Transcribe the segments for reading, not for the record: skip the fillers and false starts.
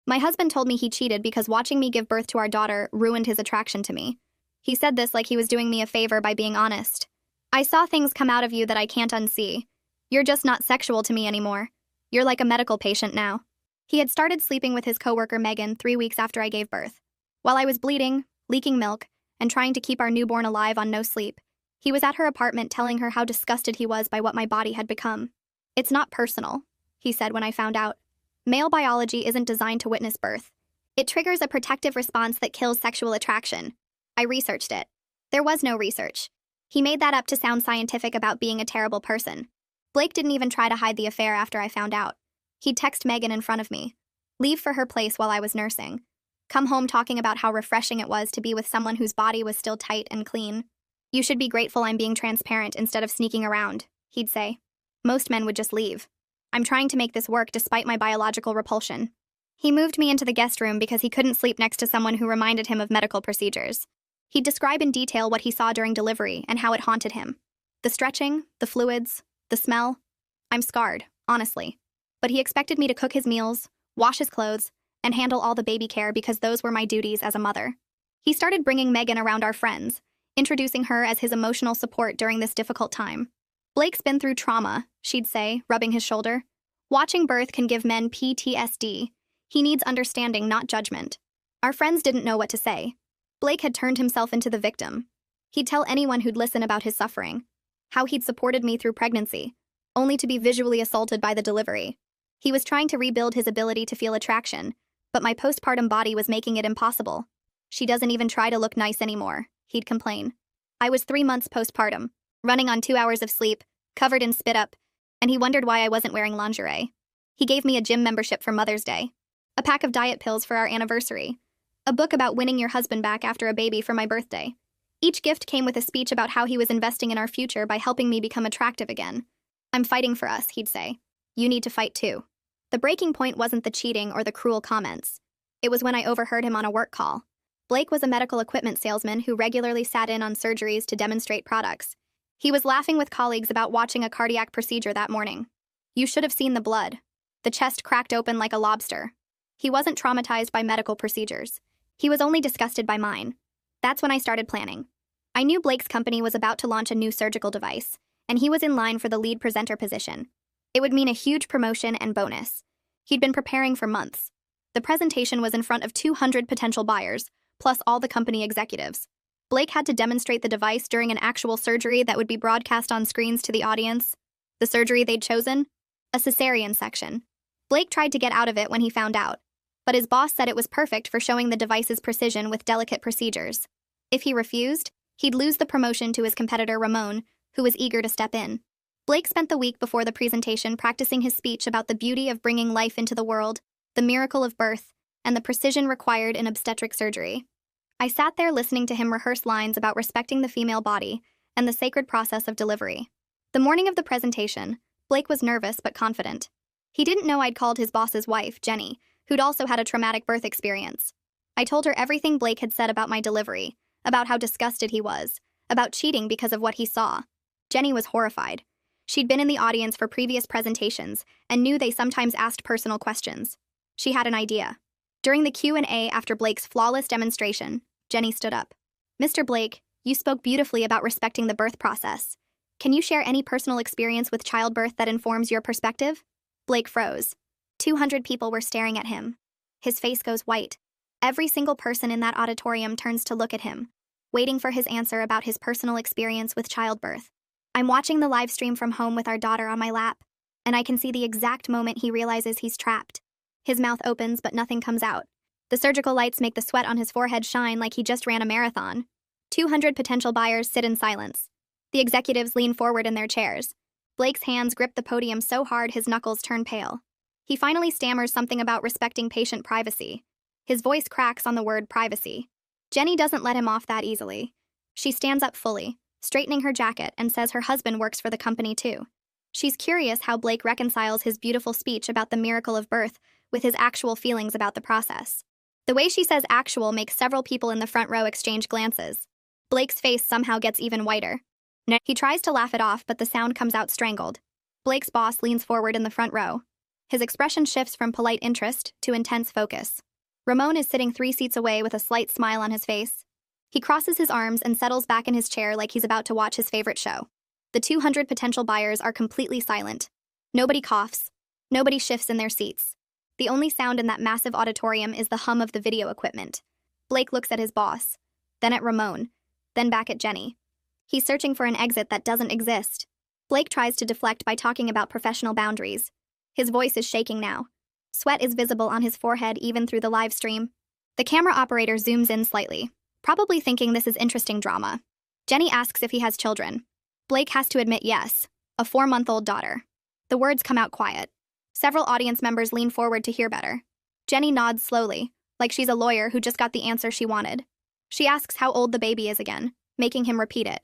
My husband told me he cheated because watching me give birth to our daughter ruined his attraction to me. He said this like he was doing me a favor by being honest. I saw things come out of you that I can't unsee. You're just not sexual to me anymore. You're like a medical patient now. He had started sleeping with his coworker Megan 3 weeks after I gave birth. While I was bleeding, leaking milk, and trying to keep our newborn alive on no sleep, he was at her apartment telling her how disgusted he was by what my body had become. It's not personal, he said when I found out. Male biology isn't designed to witness birth. It triggers a protective response that kills sexual attraction. I researched it. There was no research. He made that up to sound scientific about being a terrible person. Blake didn't even try to hide the affair after I found out. He'd text Megan in front of me. Leave for her place while I was nursing. Come home talking about how refreshing it was to be with someone whose body was still tight and clean. You should be grateful I'm being transparent instead of sneaking around, he'd say. Most men would just leave. I'm trying to make this work despite my biological repulsion. He moved me into the guest room because he couldn't sleep next to someone who reminded him of medical procedures. He'd describe in detail what he saw during delivery and how it haunted him. The stretching, the fluids, the smell. I'm scarred, honestly. But he expected me to cook his meals, wash his clothes, and handle all the baby care because those were my duties as a mother. He started bringing Megan around our friends, introducing her as his emotional support during this difficult time. Blake's been through trauma, she'd say, rubbing his shoulder. Watching birth can give men PTSD. He needs understanding, not judgment. Our friends didn't know what to say. Blake had turned himself into the victim. He'd tell anyone who'd listen about his suffering, how he'd supported me through pregnancy, only to be visually assaulted by the delivery. He was trying to rebuild his ability to feel attraction, but my postpartum body was making it impossible. She doesn't even try to look nice anymore, he'd complain. I was 3 months postpartum, running on 2 hours of sleep, covered in spit up, and he wondered why I wasn't wearing lingerie. He gave me a gym membership for Mother's Day, a pack of diet pills for our anniversary, a book about winning your husband back after a baby for my birthday. Each gift came with a speech about how he was investing in our future by helping me become attractive again. I'm fighting for us, he'd say. You need to fight too. The breaking point wasn't the cheating or the cruel comments. It was when I overheard him on a work call. Blake was a medical equipment salesman who regularly sat in on surgeries to demonstrate products. He was laughing with colleagues about watching a cardiac procedure that morning. You should have seen the blood. The chest cracked open like a lobster. He wasn't traumatized by medical procedures. He was only disgusted by mine. That's when I started planning. I knew Blake's company was about to launch a new surgical device, and he was in line for the lead presenter position. It would mean a huge promotion and bonus. He'd been preparing for months. The presentation was in front of 200 potential buyers, plus all the company executives. Blake had to demonstrate the device during an actual surgery that would be broadcast on screens to the audience. The surgery they'd chosen? A cesarean section. Blake tried to get out of it when he found out, but his boss said it was perfect for showing the device's precision with delicate procedures. If he refused, he'd lose the promotion to his competitor Ramon, who was eager to step in. Blake spent the week before the presentation practicing his speech about the beauty of bringing life into the world, the miracle of birth, and the precision required in obstetric surgery. I sat there listening to him rehearse lines about respecting the female body and the sacred process of delivery. The morning of the presentation, Blake was nervous but confident. He didn't know I'd called his boss's wife, Jenny, who'd also had a traumatic birth experience. I told her everything Blake had said about my delivery, about how disgusted he was, about cheating because of what he saw. Jenny was horrified. She'd been in the audience for previous presentations and knew they sometimes asked personal questions. She had an idea. During the Q&A after Blake's flawless demonstration, Jenny stood up. Mr. Blake, you spoke beautifully about respecting the birth process. Can you share any personal experience with childbirth that informs your perspective? Blake froze. 200 people were staring at him. His face goes white. Every single person in that auditorium turns to look at him, waiting for his answer about his personal experience with childbirth. I'm watching the live stream from home with our daughter on my lap, and I can see the exact moment he realizes he's trapped. His mouth opens, but nothing comes out. The surgical lights make the sweat on his forehead shine like he just ran a marathon. 200 potential buyers sit in silence. The executives lean forward in their chairs. Blake's hands grip the podium so hard his knuckles turn pale. He finally stammers something about respecting patient privacy. His voice cracks on the word privacy. Jenny doesn't let him off that easily. She stands up fully, straightening her jacket, and says her husband works for the company too. She's curious how Blake reconciles his beautiful speech about the miracle of birth with his actual feelings about the process. The way she says actual makes several people in the front row exchange glances. Blake's face somehow gets even whiter. He tries to laugh it off, but the sound comes out strangled. Blake's boss leans forward in the front row. His expression shifts from polite interest to intense focus. Ramon is sitting 3 seats away with a slight smile on his face. He crosses his arms and settles back in his chair like he's about to watch his favorite show. The 200 potential buyers are completely silent. Nobody coughs. Nobody shifts in their seats. The only sound in that massive auditorium is the hum of the video equipment. Blake looks at his boss, then at Ramon, then back at Jenny. He's searching for an exit that doesn't exist. Blake tries to deflect by talking about professional boundaries. His voice is shaking now. Sweat is visible on his forehead even through the live stream. The camera operator zooms in slightly, probably thinking this is interesting drama. Jenny asks if he has children. Blake has to admit yes, a 4-month-old daughter. The words come out quiet. Several audience members lean forward to hear better. Jenny nods slowly, like she's a lawyer who just got the answer she wanted. She asks how old the baby is again, making him repeat it.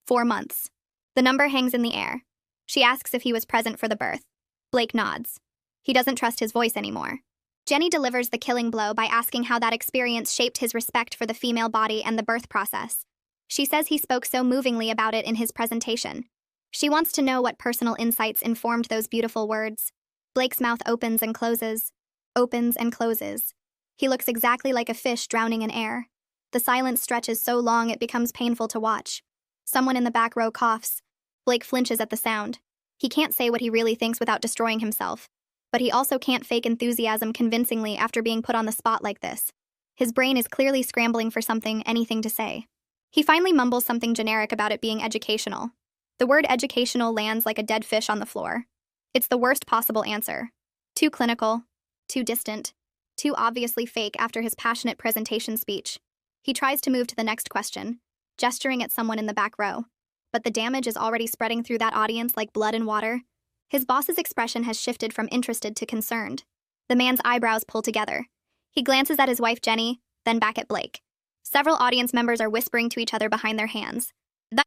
4 months. The number hangs in the air. She asks if he was present for the birth. Blake nods. He doesn't trust his voice anymore. Jenny delivers the killing blow by asking how that experience shaped his respect for the female body and the birth process. She says he spoke so movingly about it in his presentation. She wants to know what personal insights informed those beautiful words. Blake's mouth opens and closes. Opens and closes. He looks exactly like a fish drowning in air. The silence stretches so long it becomes painful to watch. Someone in the back row coughs. Blake flinches at the sound. He can't say what he really thinks without destroying himself. But he also can't fake enthusiasm convincingly after being put on the spot like this. His brain is clearly scrambling for something, anything to say. He finally mumbles something generic about it being educational. The word educational lands like a dead fish on the floor. It's the worst possible answer. Too clinical, too distant, too obviously fake after his passionate presentation speech. He tries to move to the next question, gesturing at someone in the back row. But the damage is already spreading through that audience like blood and water. His boss's expression has shifted from interested to concerned. The man's eyebrows pull together. He glances at his wife Jenny, then back at Blake. Several audience members are whispering to each other behind their hands.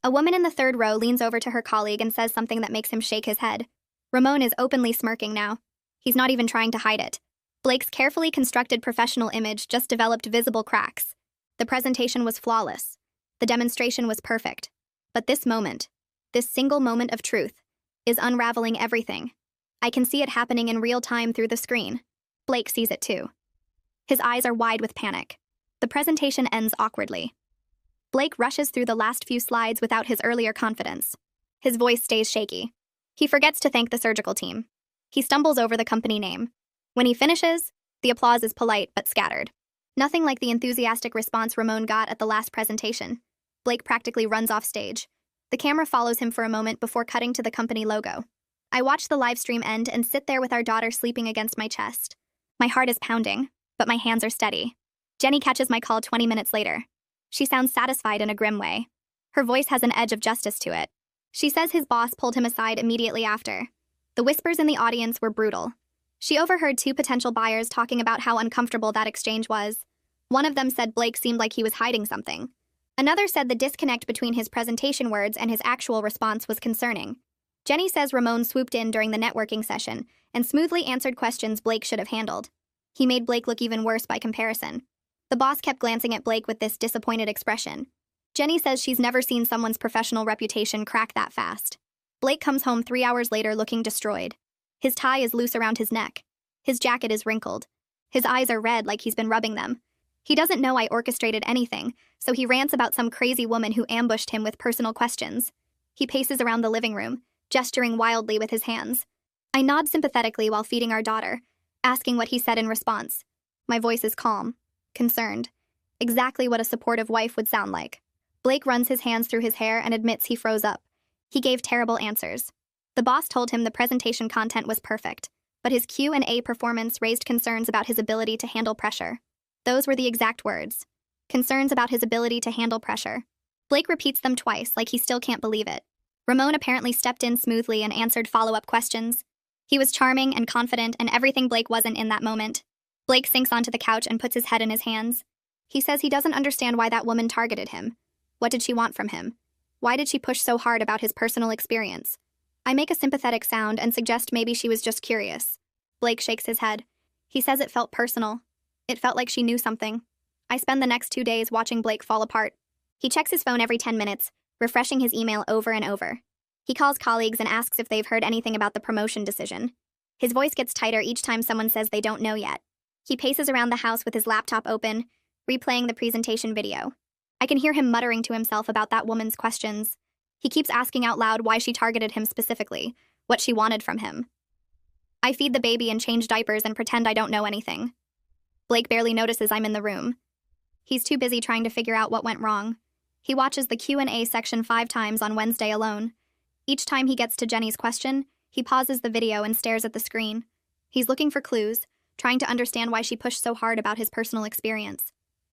A woman in the third row leans over to her colleague and says something that makes him shake his head. Ramon is openly smirking now. He's not even trying to hide it. Blake's carefully constructed professional image just developed visible cracks. The presentation was flawless. The demonstration was perfect. But this moment, this single moment of truth, is unraveling everything. I can see it happening in real time through the screen. Blake sees it too. His eyes are wide with panic. The presentation ends awkwardly. Blake rushes through the last few slides without his earlier confidence. His voice stays shaky. He forgets to thank the surgical team. He stumbles over the company name. When he finishes, the applause is polite but scattered. Nothing like the enthusiastic response Ramon got at the last presentation. Blake practically runs off stage. The camera follows him for a moment before cutting to the company logo. I watch the live stream end and sit there with our daughter sleeping against my chest. My heart is pounding, but my hands are steady. Jenny catches my call 20 minutes later. She sounds satisfied in a grim way. Her voice has an edge of justice to it. She says his boss pulled him aside immediately after. The whispers in the audience were brutal. She overheard 2 potential buyers talking about how uncomfortable that exchange was. One of them said Blake seemed like he was hiding something. Another said the disconnect between his presentation words and his actual response was concerning. Jenny says Ramon swooped in during the networking session and smoothly answered questions Blake should have handled. He made Blake look even worse by comparison. The boss kept glancing at Blake with this disappointed expression. Jenny says she's never seen someone's professional reputation crack that fast. Blake comes home 3 hours later looking destroyed. His tie is loose around his neck. His jacket is wrinkled. His eyes are red like he's been rubbing them. He doesn't know I orchestrated anything, so he rants about some crazy woman who ambushed him with personal questions. He paces around the living room, gesturing wildly with his hands. I nod sympathetically while feeding our daughter, asking what he said in response. My voice is calm, concerned. Exactly what a supportive wife would sound like. Blake runs his hands through his hair and admits he froze up. He gave terrible answers. The boss told him the presentation content was perfect, but his Q&A performance raised concerns about his ability to handle pressure. Those were the exact words. Concerns about his ability to handle pressure. Blake repeats them twice, like he still can't believe it. Ramon apparently stepped in smoothly and answered follow-up questions. He was charming and confident, and everything Blake wasn't in that moment. Blake sinks onto the couch and puts his head in his hands. He says he doesn't understand why that woman targeted him. What did she want from him? Why did she push so hard about his personal experience? I make a sympathetic sound and suggest maybe she was just curious. Blake shakes his head. He says it felt personal. It felt like she knew something. I spend the next 2 days watching Blake fall apart. He checks his phone every 10 minutes, refreshing his email over and over. He calls colleagues and asks if they've heard anything about the promotion decision. His voice gets tighter each time someone says they don't know yet. He paces around the house with his laptop open, replaying the presentation video. I can hear him muttering to himself about that woman's questions. He keeps asking out loud why she targeted him specifically, what she wanted from him. I feed the baby and change diapers and pretend I don't know anything. Blake barely notices I'm in the room. He's too busy trying to figure out what went wrong. He watches the Q&A section 5 times on Wednesday alone. Each time he gets to Jenny's question, he pauses the video and stares at the screen. He's looking for clues, trying to understand why she pushed so hard about his personal experience.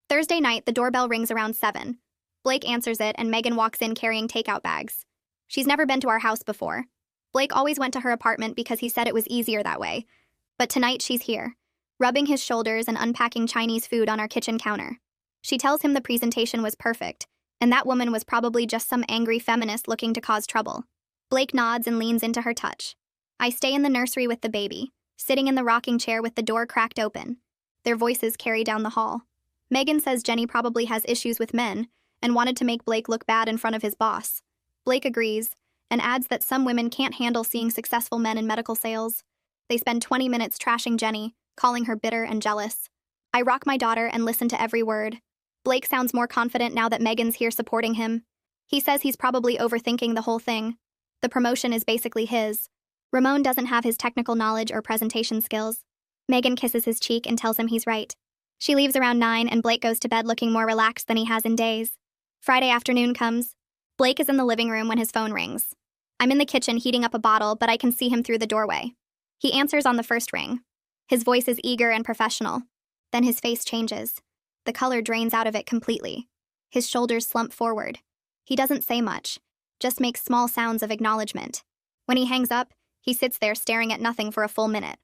Thursday night, the doorbell rings around 7. Blake answers it and Megan walks in carrying takeout bags. She's never been to our house before. Blake always went to her apartment because he said it was easier that way. But tonight she's here, rubbing his shoulders and unpacking Chinese food on our kitchen counter. She tells him the presentation was perfect, and that woman was probably just some angry feminist looking to cause trouble. Blake nods and leans into her touch. I stay in the nursery with the baby, sitting in the rocking chair with the door cracked open. Their voices carry down the hall. Megan says Jenny probably has issues with men and wanted to make Blake look bad in front of his boss. Blake agrees and adds that some women can't handle seeing successful men in medical sales. They spend 20 minutes trashing Jenny, calling her bitter and jealous. I rock my daughter and listen to every word. Blake sounds more confident now that Megan's here supporting him. He says he's probably overthinking the whole thing. The promotion is basically his. Ramon doesn't have his technical knowledge or presentation skills. Megan kisses his cheek and tells him he's right. She leaves around 9 and Blake goes to bed looking more relaxed than he has in days. Friday afternoon comes. Blake is in the living room when his phone rings. I'm in the kitchen heating up a bottle, but I can see him through the doorway. He answers on the first ring. His voice is eager and professional. Then his face changes. The color drains out of it completely. His shoulders slump forward. He doesn't say much, just makes small sounds of acknowledgement. When he hangs up, he sits there staring at nothing for a full minute.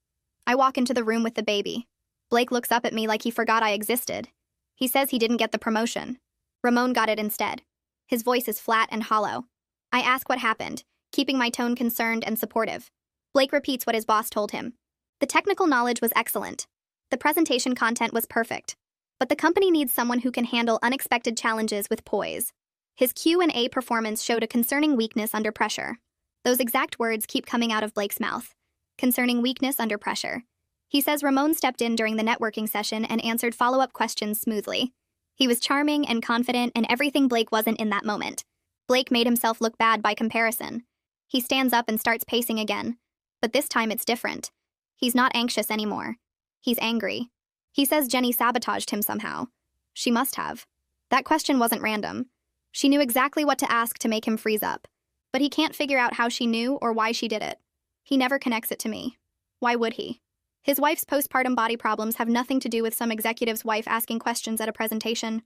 I walk into the room with the baby. Blake looks up at me like he forgot I existed. He says he didn't get the promotion. Ramon got it instead. His voice is flat and hollow. I ask what happened, keeping my tone concerned and supportive. Blake repeats what his boss told him. The technical knowledge was excellent. The presentation content was perfect. But the company needs someone who can handle unexpected challenges with poise. His Q&A performance showed a concerning weakness under pressure. Those exact words keep coming out of Blake's mouth. Concerning weakness under pressure. He says Ramon stepped in during the networking session and answered follow-up questions smoothly. He was charming and confident and everything Blake wasn't in that moment. Blake made himself look bad by comparison. He stands up and starts pacing again. But this time it's different. He's not anxious anymore. He's angry. He says Jenny sabotaged him somehow. She must have. That question wasn't random. She knew exactly what to ask to make him freeze up. But he can't figure out how she knew or why she did it. He never connects it to me. Why would he? His wife's postpartum body problems have nothing to do with some executive's wife asking questions at a presentation.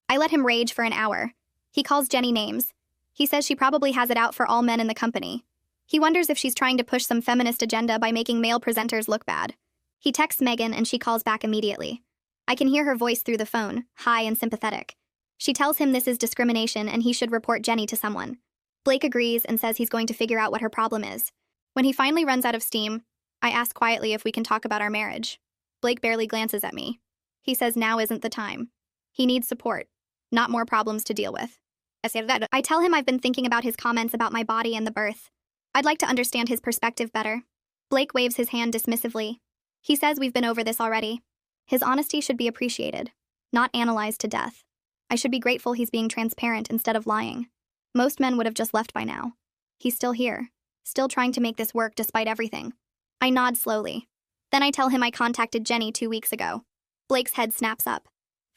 I let him rage for an hour. He calls Jenny names. He says she probably has it out for all men in the company. He wonders if she's trying to push some feminist agenda by making male presenters look bad. He texts Megan and she calls back immediately. I can hear her voice through the phone, high and sympathetic. She tells him this is discrimination and he should report Jenny to someone. Blake agrees and says he's going to figure out what her problem is. When he finally runs out of steam, I ask quietly if we can talk about our marriage. Blake barely glances at me. He says now isn't the time. He needs support, not more problems to deal with. I tell him I've been thinking about his comments about my body and the birth. I'd like to understand his perspective better. Blake waves his hand dismissively. He says we've been over this already. His honesty should be appreciated, not analyzed to death. I should be grateful he's being transparent instead of lying. Most men would have just left by now. He's still here, still trying to make this work despite everything. I nod slowly. Then I tell him I contacted Jenny 2 weeks ago. Blake's head snaps up.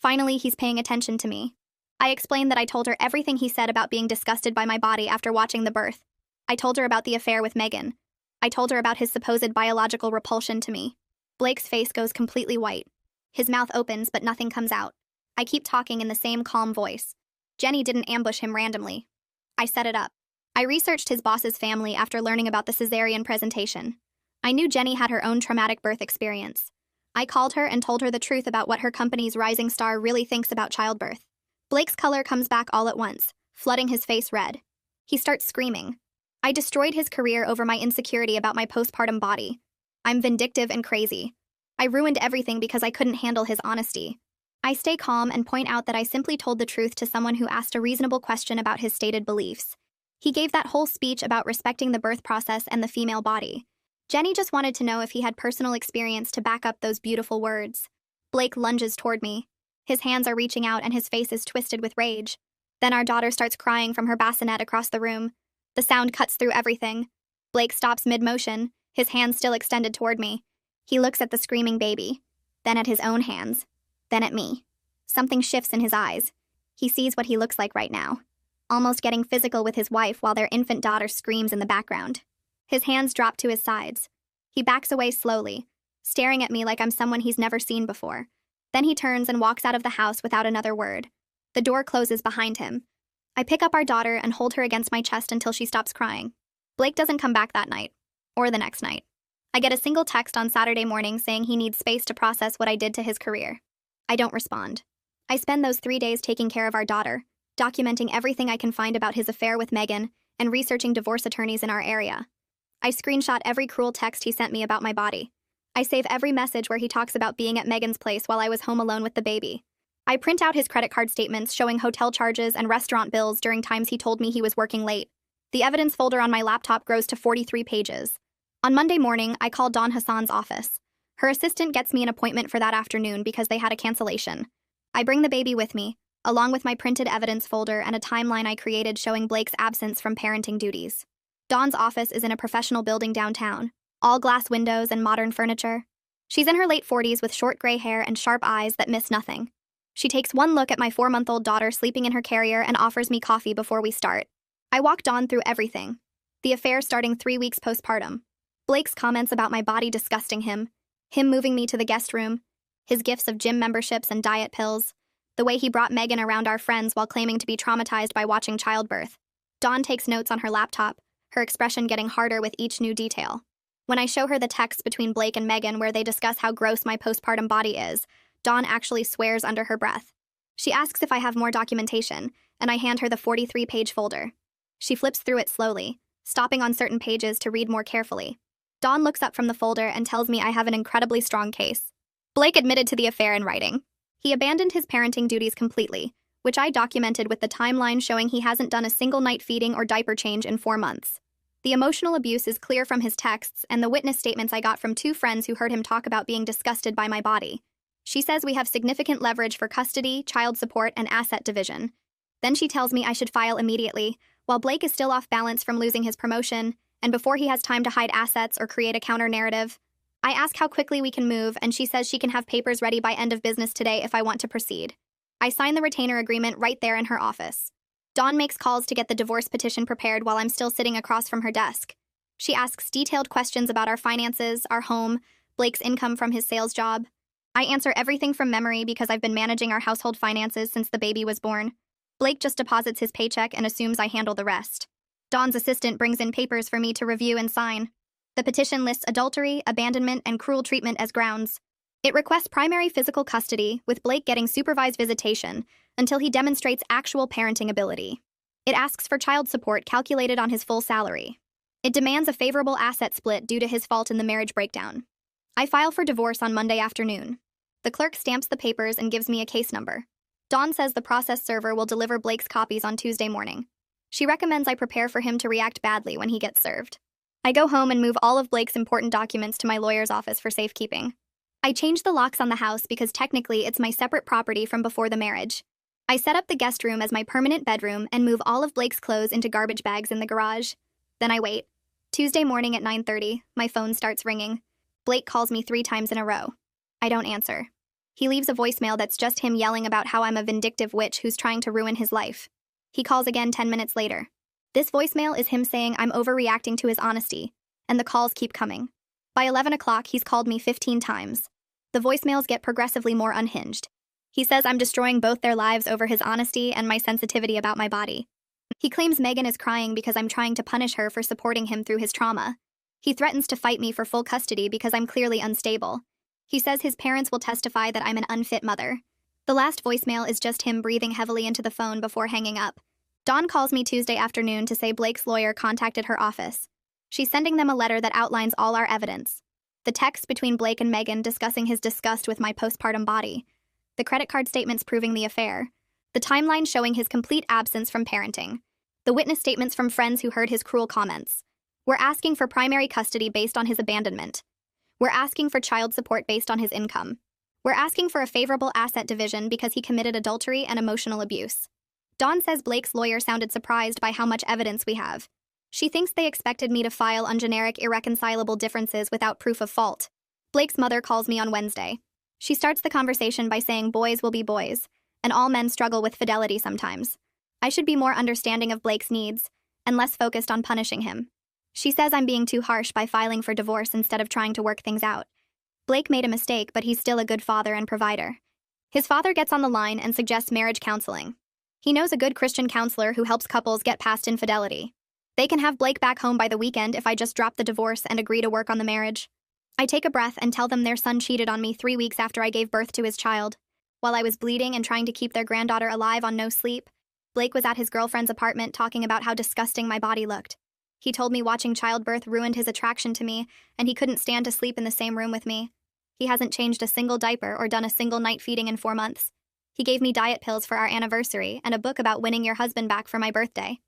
Finally, he's paying attention to me. I explain that I told her everything he said about being disgusted by my body after watching the birth. I told her about the affair with Megan. I told her about his supposed biological repulsion to me. Blake's face goes completely white. His mouth opens, but nothing comes out. I keep talking in the same calm voice. Jenny didn't ambush him randomly. I set it up. I researched his boss's family after learning about the cesarean presentation. I knew Jenny had her own traumatic birth experience. I called her and told her the truth about what her company's rising star really thinks about childbirth. Blake's color comes back all at once, flooding his face red. He starts screaming. I destroyed his career over my insecurity about my postpartum body. I'm vindictive and crazy. I ruined everything because I couldn't handle his honesty. I stay calm and point out that I simply told the truth to someone who asked a reasonable question about his stated beliefs. He gave that whole speech about respecting the birth process and the female body. Jenny just wanted to know if he had personal experience to back up those beautiful words. Blake lunges toward me. His hands are reaching out and his face is twisted with rage. Then our daughter starts crying from her bassinet across the room. The sound cuts through everything. Blake stops mid-motion, his hands still extended toward me. He looks at the screaming baby, then at his own hands, then at me. Something shifts in his eyes. He sees what he looks like right now, almost getting physical with his wife while their infant daughter screams in the background. His hands drop to his sides. He backs away slowly, staring at me like I'm someone he's never seen before. Then he turns and walks out of the house without another word. The door closes behind him. I pick up our daughter and hold her against my chest until she stops crying. Blake doesn't come back that night, or the next night. I get a single text on Saturday morning saying he needs space to process what I did to his career. I don't respond. I spend those 3 days taking care of our daughter, documenting everything I can find about his affair with Megan, and researching divorce attorneys in our area. I screenshot every cruel text he sent me about my body. I save every message where he talks about being at Megan's place while I was home alone with the baby. I print out his credit card statements showing hotel charges and restaurant bills during times he told me he was working late. The evidence folder on my laptop grows to 43 pages. On Monday morning, I call Dawn Hassan's office. Her assistant gets me an appointment for that afternoon because they had a cancellation. I bring the baby with me, along with my printed evidence folder and a timeline I created showing Blake's absence from parenting duties. Dawn's office is in a professional building downtown, all glass windows and modern furniture. She's in her late 40s with short gray hair and sharp eyes that miss nothing. She takes one look at my 4-month-old daughter sleeping in her carrier and offers me coffee before we start. I walk Dawn through everything. The affair starting 3 weeks postpartum. Blake's comments about my body disgusting him moving me to the guest room, his gifts of gym memberships and diet pills, the way he brought Megan around our friends while claiming to be traumatized by watching childbirth. Dawn takes notes on her laptop, her expression getting harder with each new detail. When I show her the texts between Blake and Megan where they discuss how gross my postpartum body is, Dawn actually swears under her breath. She asks if I have more documentation, and I hand her the 43-page folder. She flips through it slowly, stopping on certain pages to read more carefully. Dawn looks up from the folder and tells me I have an incredibly strong case. Blake admitted to the affair in writing. He abandoned his parenting duties completely, which I documented with the timeline showing he hasn't done a single night feeding or diaper change in 4 months. The emotional abuse is clear from his texts and the witness statements I got from 2 friends who heard him talk about being disgusted by my body. She says we have significant leverage for custody, child support, and asset division. Then she tells me I should file immediately, while Blake is still off balance from losing his promotion, and before he has time to hide assets or create a counter-narrative. I ask how quickly we can move, and she says she can have papers ready by end of business today if I want to proceed. I sign the retainer agreement right there in her office. Dawn makes calls to get the divorce petition prepared while I'm still sitting across from her desk. She asks detailed questions about our finances, our home, Blake's income from his sales job. I answer everything from memory because I've been managing our household finances since the baby was born. Blake just deposits his paycheck and assumes I handle the rest. Dawn's assistant brings in papers for me to review and sign. The petition lists adultery, abandonment, and cruel treatment as grounds. It requests primary physical custody, with Blake getting supervised visitation until he demonstrates actual parenting ability. It asks for child support calculated on his full salary. It demands a favorable asset split due to his fault in the marriage breakdown. I file for divorce on Monday afternoon. The clerk stamps the papers and gives me a case number. Dawn says the process server will deliver Blake's copies on Tuesday morning. She recommends I prepare for him to react badly when he gets served. I go home and move all of Blake's important documents to my lawyer's office for safekeeping. I change the locks on the house because technically it's my separate property from before the marriage. I set up the guest room as my permanent bedroom and move all of Blake's clothes into garbage bags in the garage. Then I wait. Tuesday morning at 9:30, my phone starts ringing. Blake calls me 3 times in a row. I don't answer. He leaves a voicemail that's just him yelling about how I'm a vindictive witch who's trying to ruin his life. He calls again 10 minutes later. This voicemail is him saying I'm overreacting to his honesty, and the calls keep coming. By 11 o'clock, he's called me 15 times. The voicemails get progressively more unhinged. He says I'm destroying both their lives over his honesty and my sensitivity about my body. He claims Megan is crying because I'm trying to punish her for supporting him through his trauma. He threatens to fight me for full custody because I'm clearly unstable. He says his parents will testify that I'm an unfit mother. The last voicemail is just him breathing heavily into the phone before hanging up. Dawn calls me Tuesday afternoon to say Blake's lawyer contacted her office. She's sending them a letter that outlines all our evidence. The text between Blake and Megan discussing his disgust with my postpartum body. The credit card statements proving the affair. The timeline showing his complete absence from parenting. The witness statements from friends who heard his cruel comments. We're asking for primary custody based on his abandonment. We're asking for child support based on his income. We're asking for a favorable asset division because he committed adultery and emotional abuse. Dawn says Blake's lawyer sounded surprised by how much evidence we have. She thinks they expected me to file on generic irreconcilable differences without proof of fault. Blake's mother calls me on Wednesday. She starts the conversation by saying boys will be boys, and all men struggle with fidelity sometimes. I should be more understanding of Blake's needs, and less focused on punishing him. She says I'm being too harsh by filing for divorce instead of trying to work things out. Blake made a mistake, but he's still a good father and provider. His father gets on the line and suggests marriage counseling. He knows a good Christian counselor who helps couples get past infidelity. They can have Blake back home by the weekend if I just drop the divorce and agree to work on the marriage. I take a breath and tell them their son cheated on me 3 weeks after I gave birth to his child. While I was bleeding and trying to keep their granddaughter alive on no sleep, Blake was at his girlfriend's apartment talking about how disgusting my body looked. He told me watching childbirth ruined his attraction to me, and he couldn't stand to sleep in the same room with me. He hasn't changed a single diaper or done a single night feeding in 4 months. He gave me diet pills for our anniversary and a book about winning your husband back for my birthday.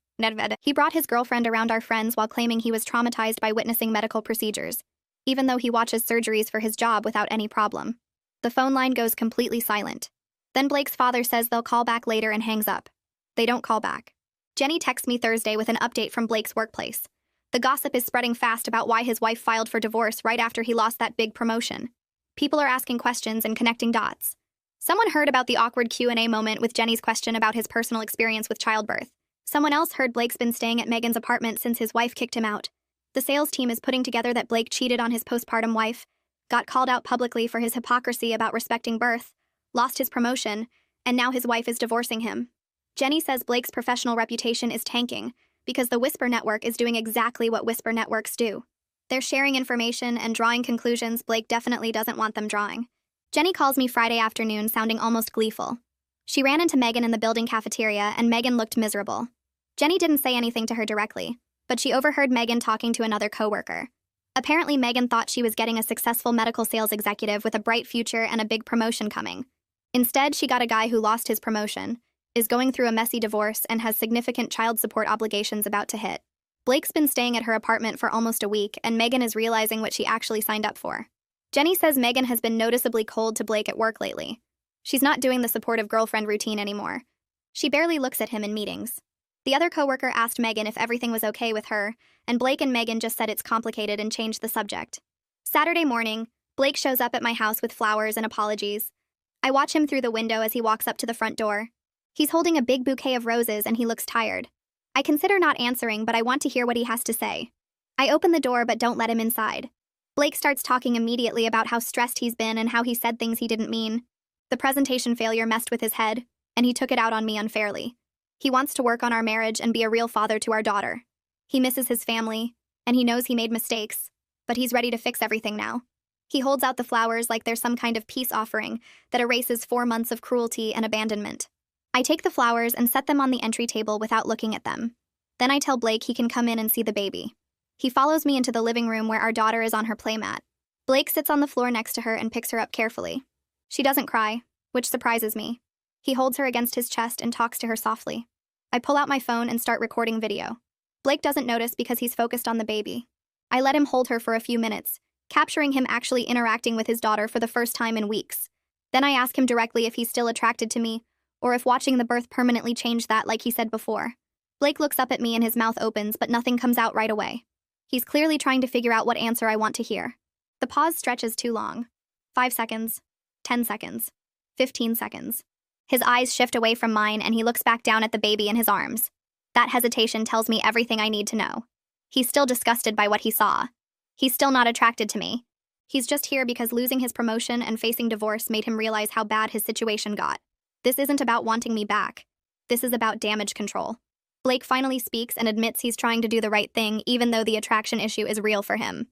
He brought his girlfriend around our friends while claiming he was traumatized by witnessing medical procedures, even though he watches surgeries for his job without any problem. The phone line goes completely silent. Then Blake's father says they'll call back later and hangs up. They don't call back. Jenny texts me Thursday with an update from Blake's workplace. The gossip is spreading fast about why his wife filed for divorce right after he lost that big promotion. People are asking questions and connecting dots. Someone heard about the awkward Q&A moment with Jenny's question about his personal experience with childbirth. Someone else heard Blake's been staying at Megan's apartment since his wife kicked him out. The sales team is putting together that Blake cheated on his postpartum wife, got called out publicly for his hypocrisy about respecting birth, lost his promotion, and now his wife is divorcing him. Jenny says Blake's professional reputation is tanking because the Whisper Network is doing exactly what Whisper Networks do. They're sharing information and drawing conclusions Blake definitely doesn't want them drawing. Jenny calls me Friday afternoon sounding almost gleeful. She ran into Megan in the building cafeteria and Megan looked miserable. Jenny didn't say anything to her directly, but she overheard Megan talking to another coworker. Apparently Megan thought she was getting a successful medical sales executive with a bright future and a big promotion coming. Instead, she got a guy who lost his promotion, is going through a messy divorce, and has significant child support obligations about to hit. Blake's been staying at her apartment for almost a week, and Megan is realizing what she actually signed up for. Jenny says Megan has been noticeably cold to Blake at work lately. She's not doing the supportive girlfriend routine anymore. She barely looks at him in meetings. The other coworker asked Megan if everything was okay with her, and Blake and Megan just said it's complicated and changed the subject. Saturday morning, Blake shows up at my house with flowers and apologies. I watch him through the window as he walks up to the front door. He's holding a big bouquet of roses and he looks tired. I consider not answering, but I want to hear what he has to say. I open the door but don't let him inside. Blake starts talking immediately about how stressed he's been and how he said things he didn't mean. The presentation failure messed with his head, and he took it out on me unfairly. He wants to work on our marriage and be a real father to our daughter. He misses his family, and he knows he made mistakes, but he's ready to fix everything now. He holds out the flowers like they're some kind of peace offering that erases 4 months of cruelty and abandonment. I take the flowers and set them on the entry table without looking at them. Then I tell Blake he can come in and see the baby. He follows me into the living room where our daughter is on her playmat. Blake sits on the floor next to her and picks her up carefully. She doesn't cry, which surprises me. He holds her against his chest and talks to her softly. I pull out my phone and start recording video. Blake doesn't notice because he's focused on the baby. I let him hold her for a few minutes, capturing him actually interacting with his daughter for the first time in weeks. Then I ask him directly if he's still attracted to me, or if watching the birth permanently changed that like he said before. Blake looks up at me and his mouth opens, but nothing comes out right away. He's clearly trying to figure out what answer I want to hear. The pause stretches too long. 5 seconds. 10 seconds. 15 seconds. His eyes shift away from mine and he looks back down at the baby in his arms. That hesitation tells me everything I need to know. He's still disgusted by what he saw. He's still not attracted to me. He's just here because losing his promotion and facing divorce made him realize how bad his situation got. This isn't about wanting me back. This is about damage control. Blake finally speaks and admits he's trying to do the right thing even though the attraction issue is real for him.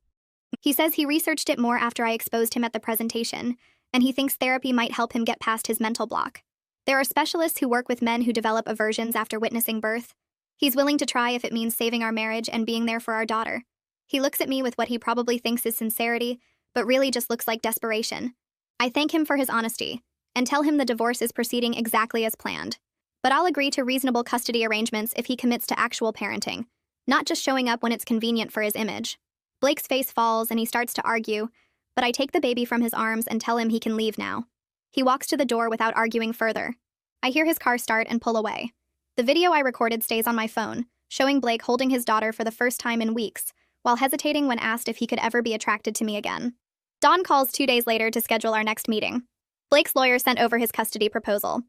He says he researched it more after I exposed him at the presentation, and he thinks therapy might help him get past his mental block. There are specialists who work with men who develop aversions after witnessing birth. He's willing to try if it means saving our marriage and being there for our daughter. He looks at me with what he probably thinks is sincerity, but really just looks like desperation. I thank him for his honesty, and tell him the divorce is proceeding exactly as planned. But I'll agree to reasonable custody arrangements if he commits to actual parenting. not just showing up when it's convenient for his image. Blake's face falls and he starts to argue, but I take the baby from his arms and tell him he can leave now. He walks to the door without arguing further. I hear his car start and pull away. The video I recorded stays on my phone, showing Blake holding his daughter for the first time in weeks, while hesitating when asked if he could ever be attracted to me again. Dawn calls 2 days later to schedule our next meeting. Blake's lawyer sent over his custody proposal.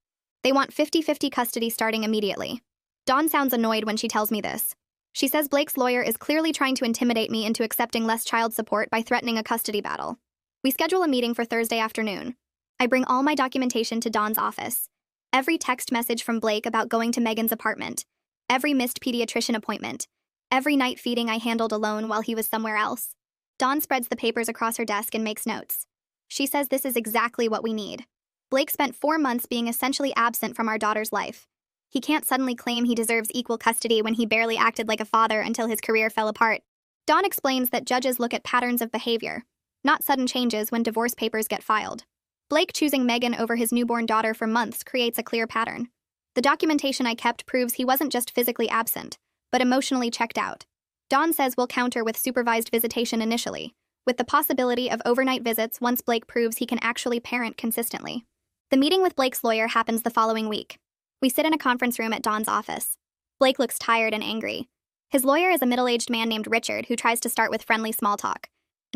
They want 50-50 custody starting immediately. Dawn sounds annoyed when she tells me this. She says Blake's lawyer is clearly trying to intimidate me into accepting less child support by threatening a custody battle. We schedule a meeting for Thursday afternoon. I bring all my documentation to Dawn's office. Every text message from Blake about going to Megan's apartment. Every missed pediatrician appointment. Every night feeding I handled alone while he was somewhere else. Dawn spreads the papers across her desk and makes notes. She says this is exactly what we need. Blake spent 4 months being essentially absent from our daughter's life. He can't suddenly claim he deserves equal custody when he barely acted like a father until his career fell apart. Dawn explains that judges look at patterns of behavior, not sudden changes when divorce papers get filed. Blake choosing Megan over his newborn daughter for months creates a clear pattern. The documentation I kept proves he wasn't just physically absent, but emotionally checked out. Dawn says we'll counter with supervised visitation initially, with the possibility of overnight visits once Blake proves he can actually parent consistently. The meeting with Blake's lawyer happens the following week. We sit in a conference room at Dawn's office. Blake looks tired and angry. His lawyer is a middle-aged man named Richard who tries to start with friendly small talk.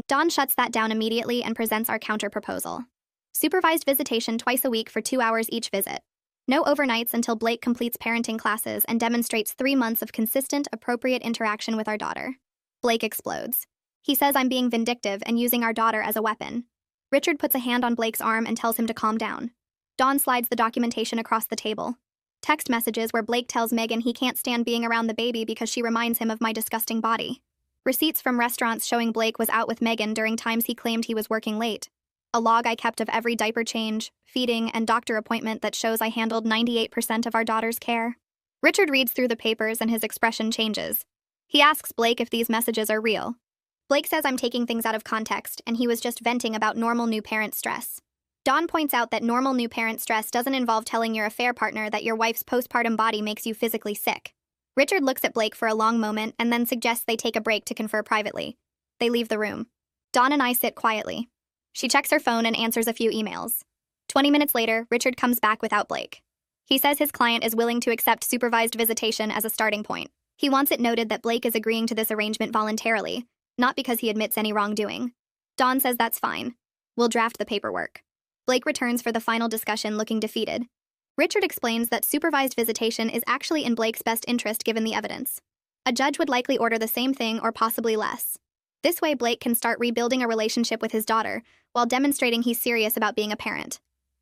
Dawn shuts that down immediately and presents our counter-proposal. Supervised visitation twice a week for 2 hours each visit. No overnights until Blake completes parenting classes and demonstrates 3 months of consistent, appropriate interaction with our daughter. Blake explodes. He says I'm being vindictive and using our daughter as a weapon. Richard puts a hand on Blake's arm and tells him to calm down. Dawn slides the documentation across the table. Text messages where Blake tells Megan he can't stand being around the baby because she reminds him of my disgusting body. Receipts from restaurants showing Blake was out with Megan during times he claimed he was working late. A log I kept of every diaper change, feeding, and doctor appointment that shows I handled 98% of our daughter's care. Richard reads through the papers and his expression changes. He asks Blake if these messages are real. Blake says I'm taking things out of context and he was just venting about normal new parent stress. Dawn points out that normal new parent stress doesn't involve telling your affair partner that your wife's postpartum body makes you physically sick. Richard looks at Blake for a long moment and then suggests they take a break to confer privately. They leave the room. Dawn and I sit quietly. She checks her phone and answers a few emails. 20 minutes later, Richard comes back without Blake. He says his client is willing to accept supervised visitation as a starting point. He wants it noted that Blake is agreeing to this arrangement voluntarily, not because he admits any wrongdoing. Dawn says that's fine. We'll draft the paperwork. Blake returns for the final discussion looking defeated. Richard explains that supervised visitation is actually in Blake's best interest given the evidence. A judge would likely order the same thing or possibly less. This way, Blake can start rebuilding a relationship with his daughter while demonstrating he's serious about being a parent.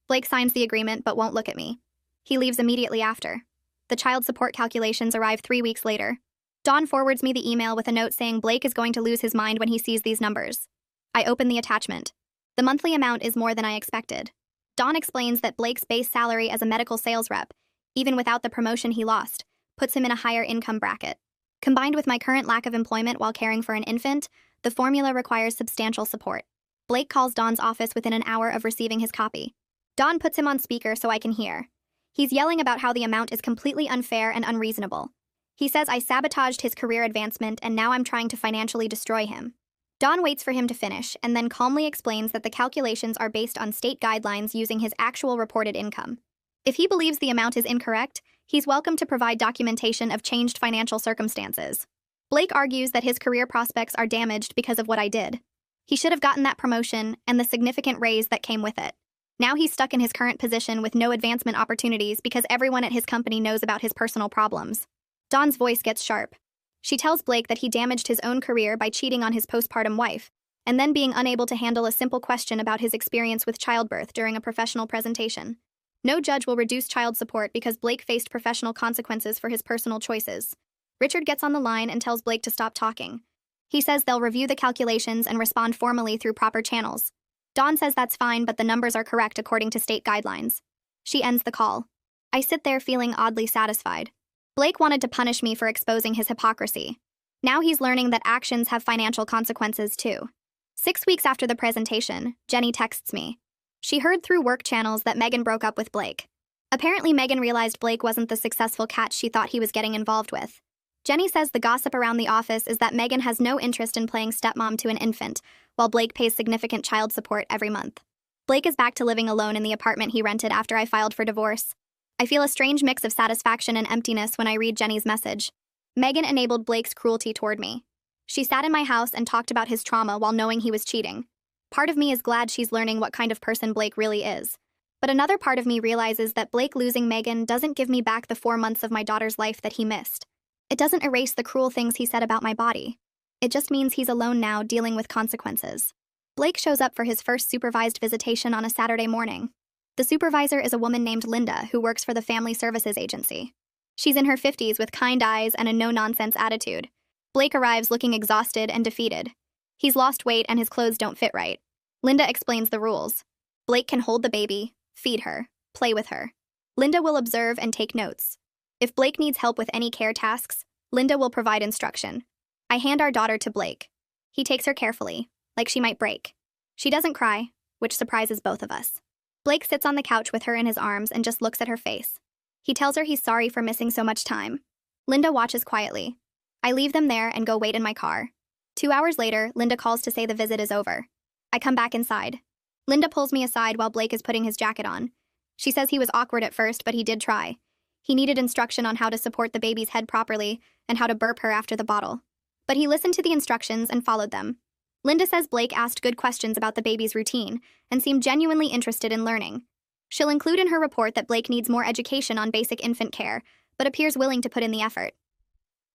Blake signs the agreement but won't look at me. He leaves immediately after. The child support calculations arrive 3 weeks later. Dawn forwards me the email with a note saying Blake is going to lose his mind when he sees these numbers. I open the attachment. The monthly amount is more than I expected. Dawn explains that Blake's base salary as a medical sales rep, even without the promotion he lost, puts him in a higher income bracket. Combined with my current lack of employment while caring for an infant, the formula requires substantial support. Blake calls Dawn's office within an hour of receiving his copy. Dawn puts him on speaker so I can hear. He's yelling about how the amount is completely unfair and unreasonable. He says I sabotaged his career advancement and now I'm trying to financially destroy him. Dawn waits for him to finish and then calmly explains that the calculations are based on state guidelines using his actual reported income. If he believes the amount is incorrect, he's welcome to provide documentation of changed financial circumstances. Blake argues that his career prospects are damaged because of what I did. He should have gotten that promotion and the significant raise that came with it. Now he's stuck in his current position with no advancement opportunities because everyone at his company knows about his personal problems. Dawn's voice gets sharp. She tells Blake that he damaged his own career by cheating on his postpartum wife, and then being unable to handle a simple question about his experience with childbirth during a professional presentation. No judge will reduce child support because Blake faced professional consequences for his personal choices. Richard gets on the line and tells Blake to stop talking. He says they'll review the calculations and respond formally through proper channels. Dawn says that's fine, but the numbers are correct according to state guidelines. She ends the call. I sit there feeling oddly satisfied. Blake wanted to punish me for exposing his hypocrisy. Now he's learning that actions have financial consequences too. 6 weeks after the presentation, Jenny texts me. She heard through work channels that Megan broke up with Blake. Apparently Megan realized Blake wasn't the successful catch she thought he was getting involved with. Jenny says the gossip around the office is that Megan has no interest in playing stepmom to an infant, while Blake pays significant child support every month. Blake is back to living alone in the apartment he rented after I filed for divorce. I feel a strange mix of satisfaction and emptiness when I read Jenny's message. Megan enabled Blake's cruelty toward me. She sat in my house and talked about his trauma while knowing he was cheating. Part of me is glad she's learning what kind of person Blake really is. But another part of me realizes that Blake losing Megan doesn't give me back the 4 months of my daughter's life that he missed. It doesn't erase the cruel things he said about my body. It just means he's alone now, dealing with consequences. Blake shows up for his first supervised visitation on a Saturday morning. The supervisor is a woman named Linda who works for the Family Services Agency. She's in her 50s with kind eyes and a no-nonsense attitude. Blake arrives looking exhausted and defeated. He's lost weight and his clothes don't fit right. Linda explains the rules. Blake can hold the baby, feed her, play with her. Linda will observe and take notes. If Blake needs help with any care tasks, Linda will provide instruction. I hand our daughter to Blake. He takes her carefully, like she might break. She doesn't cry, which surprises both of us. Blake sits on the couch with her in his arms and just looks at her face. He tells her he's sorry for missing so much time. Linda watches quietly. I leave them there and go wait in my car. 2 hours later, Linda calls to say the visit is over. I come back inside. Linda pulls me aside while Blake is putting his jacket on. She says he was awkward at first, but he did try. He needed instruction on how to support the baby's head properly and how to burp her after the bottle. But he listened to the instructions and followed them. Linda says Blake asked good questions about the baby's routine and seemed genuinely interested in learning. She'll include in her report that Blake needs more education on basic infant care, but appears willing to put in the effort.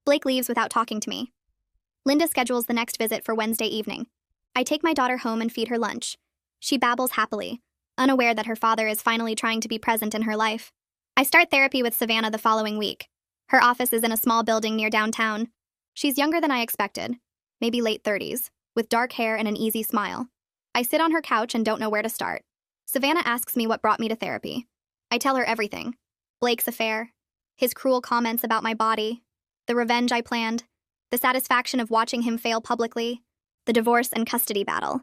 Blake leaves without talking to me. Linda schedules the next visit for Wednesday evening. I take my daughter home and feed her lunch. She babbles happily, unaware that her father is finally trying to be present in her life. I start therapy with Savannah the following week. Her office is in a small building near downtown. She's younger than I expected, maybe late 30s, with dark hair and an easy smile. I sit on her couch and don't know where to start. Savannah asks me what brought me to therapy. I tell her everything. Blake's affair, his cruel comments about my body, the revenge I planned, the satisfaction of watching him fail publicly, the divorce and custody battle.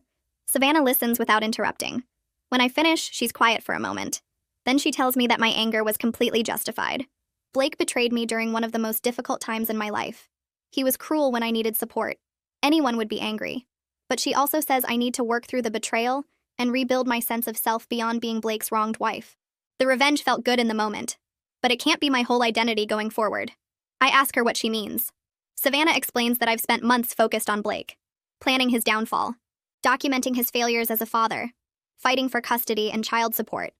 Savannah listens without interrupting. When I finish, she's quiet for a moment. Then she tells me that my anger was completely justified. Blake betrayed me during one of the most difficult times in my life. He was cruel when I needed support. Anyone would be angry. But she also says I need to work through the betrayal and rebuild my sense of self beyond being Blake's wronged wife. The revenge felt good in the moment, but it can't be my whole identity going forward. I ask her what she means. Savannah explains that I've spent months focused on Blake, planning his downfall, documenting his failures as a father, fighting for custody and child support.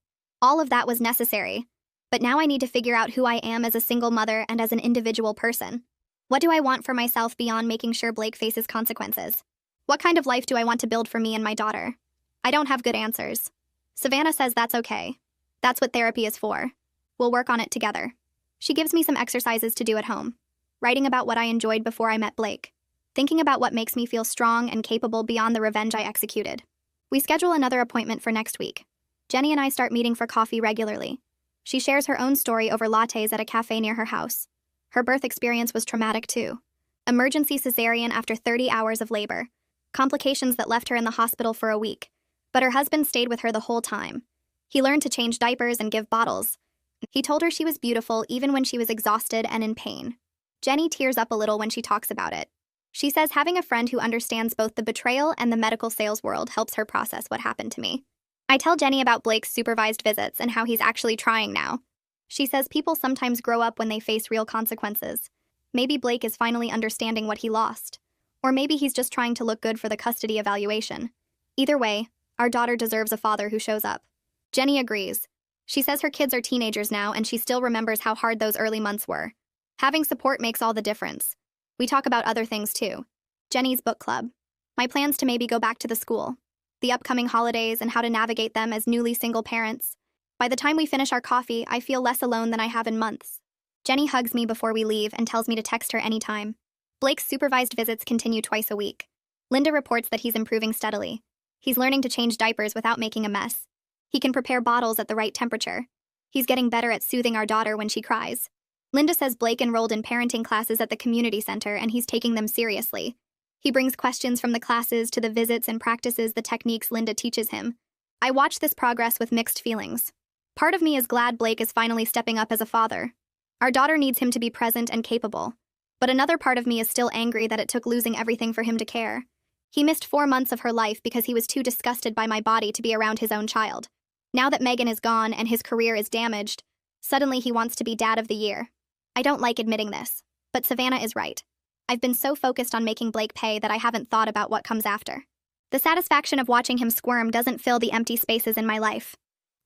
All of that was necessary, but now I need to figure out who I am as a single mother and as an individual person. What do I want for myself beyond making sure Blake faces consequences? What kind of life do I want to build for me and my daughter? I don't have good answers. Savannah says that's okay. That's what therapy is for. We'll work on it together. She gives me some exercises to do at home. Writing about what I enjoyed before I met Blake. Thinking about what makes me feel strong and capable beyond the revenge I executed. We schedule another appointment for next week. Jenny and I start meeting for coffee regularly. She shares her own story over lattes at a cafe near her house. Her birth experience was traumatic too. Emergency cesarean after 30 hours of labor. Complications that left her in the hospital for a week. But her husband stayed with her the whole time. He learned to change diapers and give bottles. He told her she was beautiful even when she was exhausted and in pain. Jenny tears up a little when she talks about it. She says having a friend who understands both the betrayal and the medical sales world helps her process what happened to me. I tell Jenny about Blake's supervised visits and how he's actually trying now. She says people sometimes grow up when they face real consequences. Maybe Blake is finally understanding what he lost. Or maybe he's just trying to look good for the custody evaluation. Either way, our daughter deserves a father who shows up. Jenny agrees. She says her kids are teenagers now and she still remembers how hard those early months were. Having support makes all the difference. We talk about other things too. Jenny's book club. My plans to maybe go back to the school. The upcoming holidays and how to navigate them as newly single parents. By the time we finish our coffee, I feel less alone than I have in months. Jenny hugs me before we leave and tells me to text her anytime. Blake's supervised visits continue twice a week. Linda reports that he's improving steadily. He's learning to change diapers without making a mess. He can prepare bottles at the right temperature. He's getting better at soothing our daughter when she cries. Linda says Blake enrolled in parenting classes at the community center and he's taking them seriously. He brings questions from the classes to the visits and practices the techniques Linda teaches him. I watch this progress with mixed feelings. Part of me is glad Blake is finally stepping up as a father. Our daughter needs him to be present and capable. But another part of me is still angry that it took losing everything for him to care. He missed 4 months of her life because he was too disgusted by my body to be around his own child. Now that Megan is gone and his career is damaged, suddenly he wants to be dad of the year. I don't like admitting this, but Savannah is right. I've been so focused on making Blake pay that I haven't thought about what comes after. The satisfaction of watching him squirm doesn't fill the empty spaces in my life.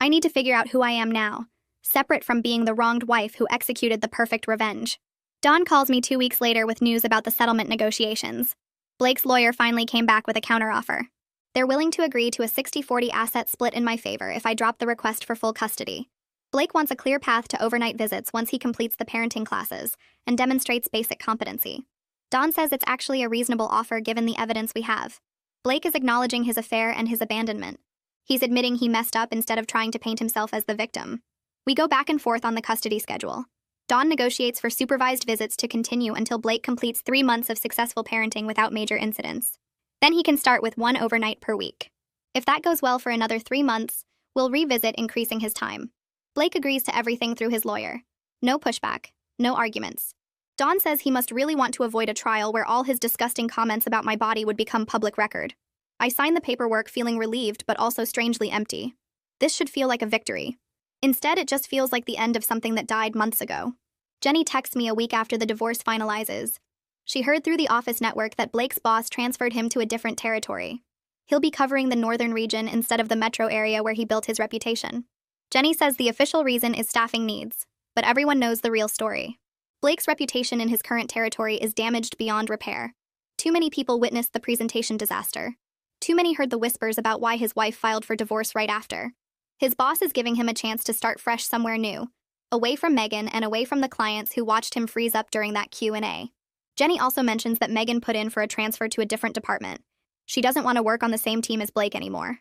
I need to figure out who I am now, separate from being the wronged wife who executed the perfect revenge. Dawn calls me 2 weeks later with news about the settlement negotiations. Blake's lawyer finally came back with a counteroffer. They're willing to agree to a 60-40 asset split in my favor if I drop the request for full custody. Blake wants a clear path to overnight visits once he completes the parenting classes and demonstrates basic competency. Dawn says it's actually a reasonable offer given the evidence we have. Blake is acknowledging his affair and his abandonment. He's admitting he messed up instead of trying to paint himself as the victim. We go back and forth on the custody schedule. Dawn negotiates for supervised visits to continue until Blake completes 3 months of successful parenting without major incidents. Then he can start with 1 overnight per week. If that goes well for another 3 months, we'll revisit increasing his time. Blake agrees to everything through his lawyer. No pushback, no arguments. Dawn says he must really want to avoid a trial where all his disgusting comments about my body would become public record. I sign the paperwork feeling relieved but also strangely empty. This should feel like a victory. Instead, it just feels like the end of something that died months ago. Jenny texts me a week after the divorce finalizes. She heard through the office network that Blake's boss transferred him to a different territory. He'll be covering the northern region instead of the metro area where he built his reputation. Jenny says the official reason is staffing needs, but everyone knows the real story. Blake's reputation in his current territory is damaged beyond repair. Too many people witnessed the presentation disaster. Too many heard the whispers about why his wife filed for divorce right after. His boss is giving him a chance to start fresh somewhere new, away from Megan and away from the clients who watched him freeze up during that Q&A. Jenny also mentions that Megan put in for a transfer to a different department. She doesn't want to work on the same team as Blake anymore.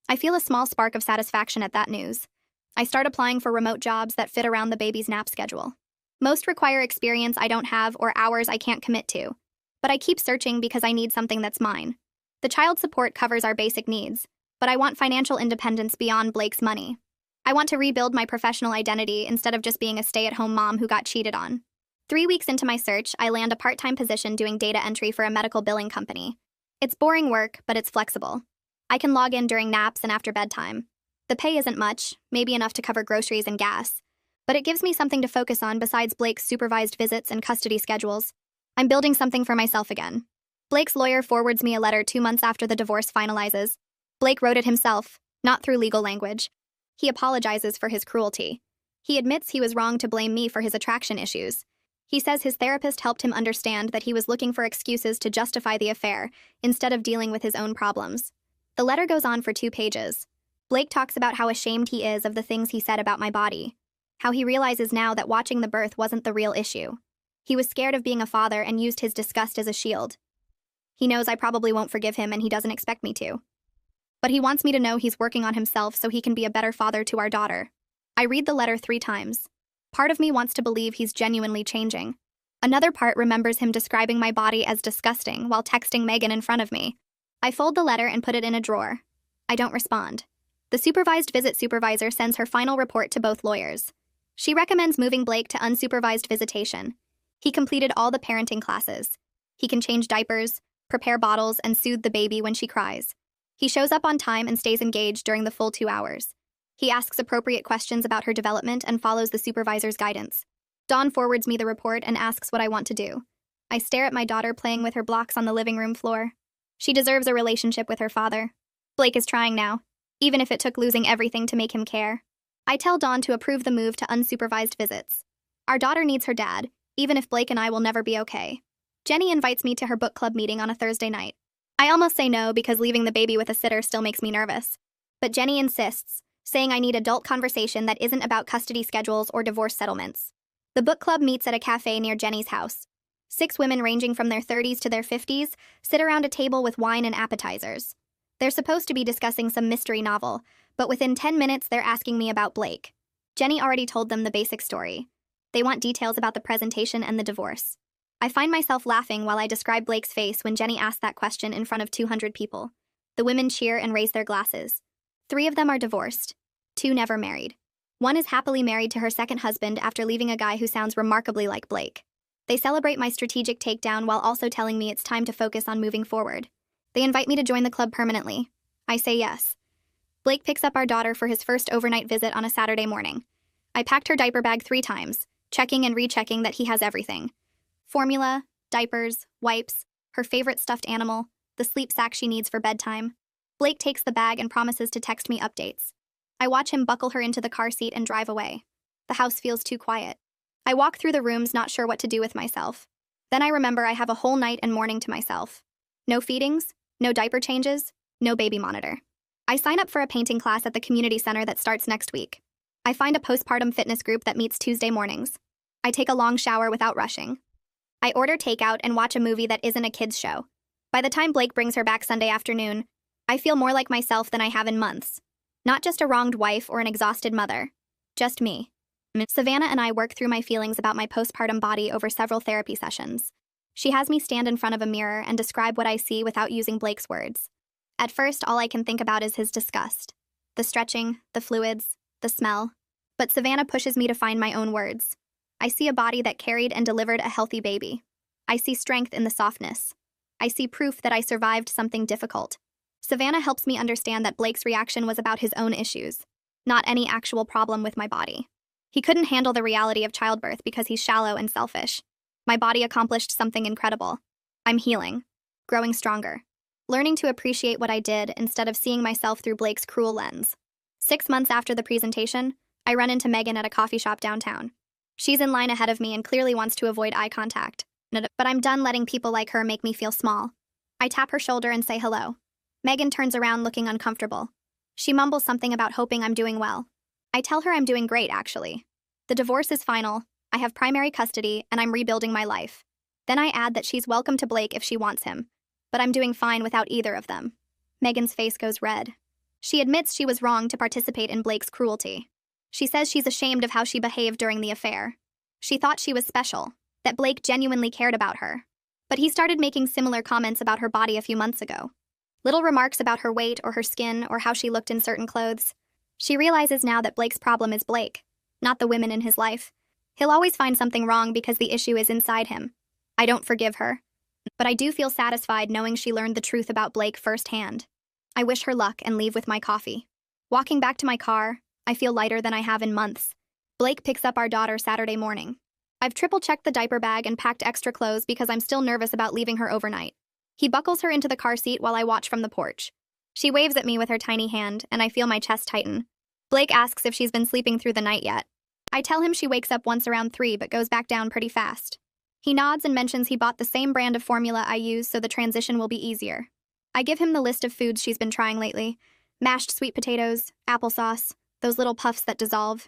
I feel a small spark of satisfaction at that news. I start applying for remote jobs that fit around the baby's nap schedule. Most require experience I don't have or hours I can't commit to. But I keep searching because I need something that's mine. The child support covers our basic needs, but I want financial independence beyond Blake's money. I want to rebuild my professional identity instead of just being a stay-at-home mom who got cheated on. 3 weeks into my search, I land a part-time position doing data entry for a medical billing company. It's boring work, but it's flexible. I can log in during naps and after bedtime. The pay isn't much, maybe enough to cover groceries and gas, but it gives me something to focus on besides Blake's supervised visits and custody schedules. I'm building something for myself again. Blake's lawyer forwards me a letter 2 months after the divorce finalizes. Blake wrote it himself, not through legal language. He apologizes for his cruelty. He admits he was wrong to blame me for his attraction issues. He says his therapist helped him understand that he was looking for excuses to justify the affair instead of dealing with his own problems. The letter goes on for 2 pages. Blake talks about how ashamed he is of the things he said about my body, how he realizes now that watching the birth wasn't the real issue. He was scared of being a father and used his disgust as a shield. He knows I probably won't forgive him and he doesn't expect me to. But he wants me to know he's working on himself so he can be a better father to our daughter. I read the letter 3 times. Part of me wants to believe he's genuinely changing. Another part remembers him describing my body as disgusting while texting Megan in front of me. I fold the letter and put it in a drawer. I don't respond. The supervised visit supervisor sends her final report to both lawyers. She recommends moving Blake to unsupervised visitation. He completed all the parenting classes. He can change diapers, prepare bottles, and soothe the baby when she cries. He shows up on time and stays engaged during the full 2 hours. He asks appropriate questions about her development and follows the supervisor's guidance. Dawn forwards me the report and asks what I want to do. I stare at my daughter playing with her blocks on the living room floor. She deserves a relationship with her father. Blake is trying now, even if it took losing everything to make him care. I tell Dawn to approve the move to unsupervised visits. Our daughter needs her dad, even if Blake and I will never be okay. Jenny invites me to her book club meeting on a Thursday night. I almost say no because leaving the baby with a sitter still makes me nervous. But Jenny insists, saying I need adult conversation that isn't about custody schedules or divorce settlements. The book club meets at a cafe near Jenny's house. 6 women ranging from their 30s to their 50s sit around a table with wine and appetizers. They're supposed to be discussing some mystery novel, but within 10 minutes they're asking me about Blake. Jenny already told them the basic story. They want details about the presentation and the divorce. I find myself laughing while I describe Blake's face when Jenny asks that question in front of 200 people. The women cheer and raise their glasses. 3 of them are divorced. 2 never married. 1 is happily married to her second husband after leaving a guy who sounds remarkably like Blake. They celebrate my strategic takedown while also telling me it's time to focus on moving forward. They invite me to join the club permanently. I say yes. Blake picks up our daughter for his first overnight visit on a Saturday morning. I packed her diaper bag 3 times, checking and rechecking that he has everything. Formula, diapers, wipes, her favorite stuffed animal, the sleep sack she needs for bedtime. Blake takes the bag and promises to text me updates. I watch him buckle her into the car seat and drive away. The house feels too quiet. I walk through the rooms not sure what to do with myself. Then I remember I have a whole night and morning to myself. No feedings, no diaper changes, no baby monitor. I sign up for a painting class at the community center that starts next week. I find a postpartum fitness group that meets Tuesday mornings. I take a long shower without rushing. I order takeout and watch a movie that isn't a kid's show. By the time Blake brings her back Sunday afternoon, I feel more like myself than I have in months. Not just a wronged wife or an exhausted mother. Just me. Savannah and I work through my feelings about my postpartum body over several therapy sessions. She has me stand in front of a mirror and describe what I see without using Blake's words. At first, all I can think about is his disgust. The stretching, the fluids, the smell. But Savannah pushes me to find my own words. I see a body that carried and delivered a healthy baby. I see strength in the softness. I see proof that I survived something difficult. Savannah helps me understand that Blake's reaction was about his own issues, not any actual problem with my body. He couldn't handle the reality of childbirth because he's shallow and selfish. My body accomplished something incredible. I'm healing, growing stronger, learning to appreciate what I did instead of seeing myself through Blake's cruel lens. 6 months after the presentation, I run into Megan at a coffee shop downtown. She's in line ahead of me and clearly wants to avoid eye contact. But I'm done letting people like her make me feel small. I tap her shoulder and say hello. Megan turns around looking uncomfortable. She mumbles something about hoping I'm doing well. I tell her I'm doing great, actually. The divorce is final, I have primary custody, and I'm rebuilding my life. Then I add that she's welcome to Blake if she wants him, but I'm doing fine without either of them. Megan's face goes red. She admits she was wrong to participate in Blake's cruelty. She says she's ashamed of how she behaved during the affair. She thought she was special, that Blake genuinely cared about her. But he started making similar comments about her body a few months ago. Little remarks about her weight or her skin or how she looked in certain clothes. She realizes now that Blake's problem is Blake, not the women in his life. He'll always find something wrong because the issue is inside him. I don't forgive her, but I do feel satisfied knowing she learned the truth about Blake firsthand. I wish her luck and leave with my coffee. Walking back to my car, I feel lighter than I have in months. Blake picks up our daughter Saturday morning. I've triple-checked the diaper bag and packed extra clothes because I'm still nervous about leaving her overnight. He buckles her into the car seat while I watch from the porch. She waves at me with her tiny hand, and I feel my chest tighten. Blake asks if she's been sleeping through the night yet. I tell him she wakes up once around 3 but goes back down pretty fast. He nods and mentions he bought the same brand of formula I use so the transition will be easier. I give him the list of foods she's been trying lately. Mashed sweet potatoes, applesauce, those little puffs that dissolve.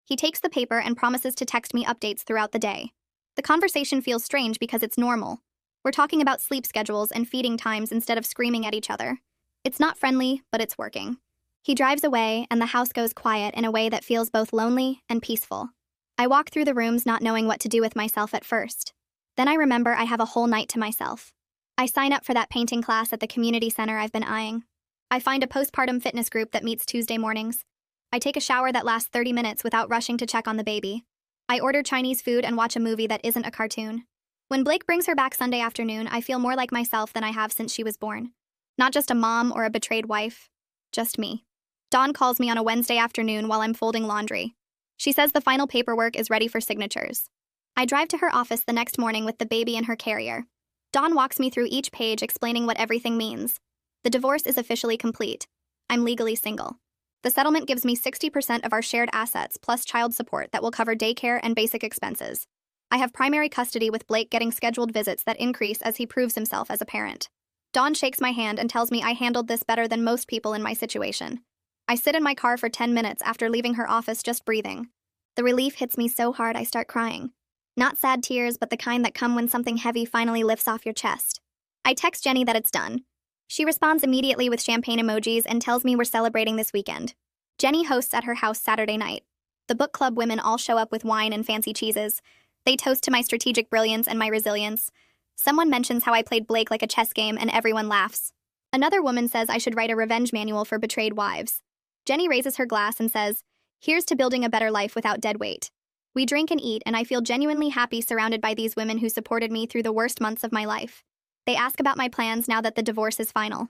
He takes the paper and promises to text me updates throughout the day. The conversation feels strange because it's normal. We're talking about sleep schedules and feeding times instead of screaming at each other. It's not friendly, but it's working. He drives away, and the house goes quiet in a way that feels both lonely and peaceful. I walk through the rooms not knowing what to do with myself at first. Then I remember I have a whole night to myself. I sign up for that painting class at the community center I've been eyeing. I find a postpartum fitness group that meets Tuesday mornings. I take a shower that lasts 30 minutes without rushing to check on the baby. I order Chinese food and watch a movie that isn't a cartoon. When Blake brings her back Sunday afternoon, I feel more like myself than I have since she was born. Not just a mom or a betrayed wife, just me. Dawn calls me on a Wednesday afternoon while I'm folding laundry. She says the final paperwork is ready for signatures. I drive to her office the next morning with the baby in her carrier. Dawn walks me through each page explaining what everything means. The divorce is officially complete. I'm legally single. The settlement gives me 60% of our shared assets plus child support that will cover daycare and basic expenses. I have primary custody with Blake getting scheduled visits that increase as he proves himself as a parent. Dawn shakes my hand and tells me I handled this better than most people in my situation. I sit in my car for 10 minutes after leaving her office just breathing. The relief hits me so hard I start crying. Not sad tears, but the kind that come when something heavy finally lifts off your chest. I text Jenny that it's done. She responds immediately with champagne emojis and tells me we're celebrating this weekend. Jenny hosts at her house Saturday night. The book club women all show up with wine and fancy cheeses. They toast to my strategic brilliance and my resilience. Someone mentions how I played Blake like a chess game and everyone laughs. Another woman says I should write a revenge manual for betrayed wives. Jenny raises her glass and says, "Here's to building a better life without dead weight." We drink and eat, and I feel genuinely happy surrounded by these women who supported me through the worst months of my life. They ask about my plans now that the divorce is final.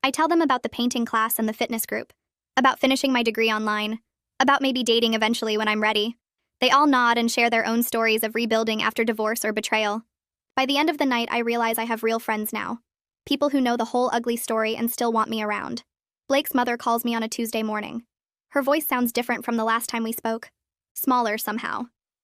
I tell them about the painting class and the fitness group, about finishing my degree online, about maybe dating eventually when I'm ready. They all nod and share their own stories of rebuilding after divorce or betrayal. By the end of the night, I realize I have real friends now. People who know the whole ugly story and still want me around. Blake's mother calls me on a Tuesday morning. Her voice sounds different from the last time we spoke. Smaller somehow.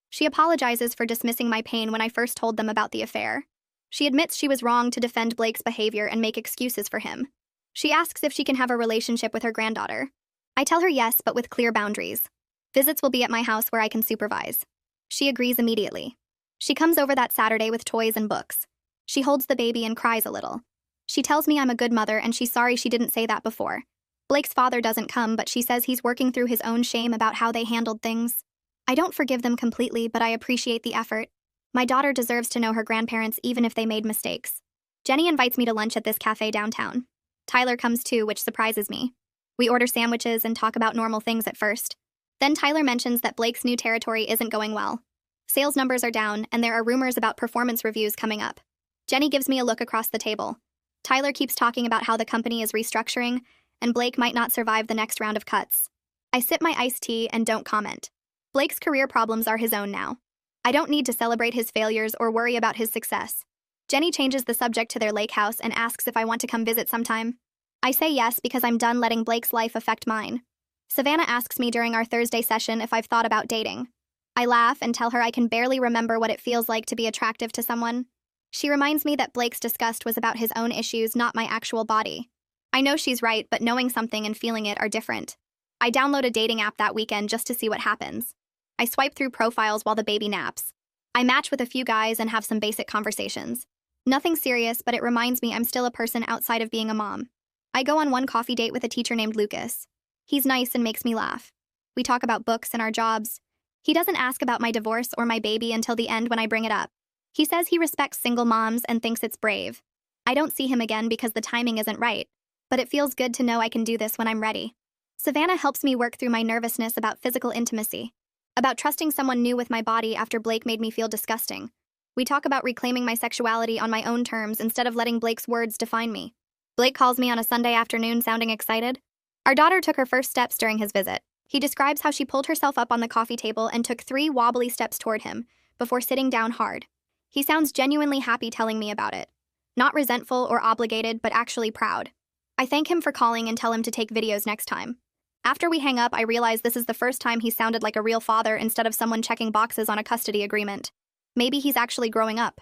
She apologizes for dismissing my pain when I first told them about the affair. She admits she was wrong to defend Blake's behavior and make excuses for him. She asks if she can have a relationship with her granddaughter. I tell her yes, but with clear boundaries. Visits will be at my house where I can supervise. She agrees immediately. She comes over that Saturday with toys and books. She holds the baby and cries a little. She tells me I'm a good mother and she's sorry she didn't say that before. Blake's father doesn't come, but she says he's working through his own shame about how they handled things. I don't forgive them completely, but I appreciate the effort. My daughter deserves to know her grandparents even if they made mistakes. Jenny invites me to lunch at this cafe downtown. Tyler comes too, which surprises me. We order sandwiches and talk about normal things at first. Then Tyler mentions that Blake's new territory isn't going well. Sales numbers are down, and there are rumors about performance reviews coming up. Jenny gives me a look across the table. Tyler keeps talking about how the company is restructuring, and Blake might not survive the next round of cuts. I sip my iced tea and don't comment. Blake's career problems are his own now. I don't need to celebrate his failures or worry about his success. Jenny changes the subject to their lake house and asks if I want to come visit sometime. I say yes because I'm done letting Blake's life affect mine. Savannah asks me during our Thursday session if I've thought about dating. I laugh and tell her I can barely remember what it feels like to be attractive to someone. She reminds me that Blake's disgust was about his own issues, not my actual body. I know she's right, but knowing something and feeling it are different. I download a dating app that weekend just to see what happens. I swipe through profiles while the baby naps. I match with a few guys and have some basic conversations. Nothing serious, but it reminds me I'm still a person outside of being a mom. I go on one coffee date with a teacher named Lucas. He's nice and makes me laugh. We talk about books and our jobs. He doesn't ask about my divorce or my baby until the end when I bring it up. He says he respects single moms and thinks it's brave. I don't see him again because the timing isn't right, but it feels good to know I can do this when I'm ready. Savannah helps me work through my nervousness about physical intimacy, about trusting someone new with my body after Blake made me feel disgusting. We talk about reclaiming my sexuality on my own terms instead of letting Blake's words define me. Blake calls me on a Sunday afternoon sounding excited. Our daughter took her first steps during his visit. He describes how she pulled herself up on the coffee table and took 3 wobbly steps toward him, before sitting down hard. He sounds genuinely happy telling me about it. Not resentful or obligated, but actually proud. I thank him for calling and tell him to take videos next time. After we hang up, I realize this is the first time he sounded like a real father instead of someone checking boxes on a custody agreement. Maybe he's actually growing up.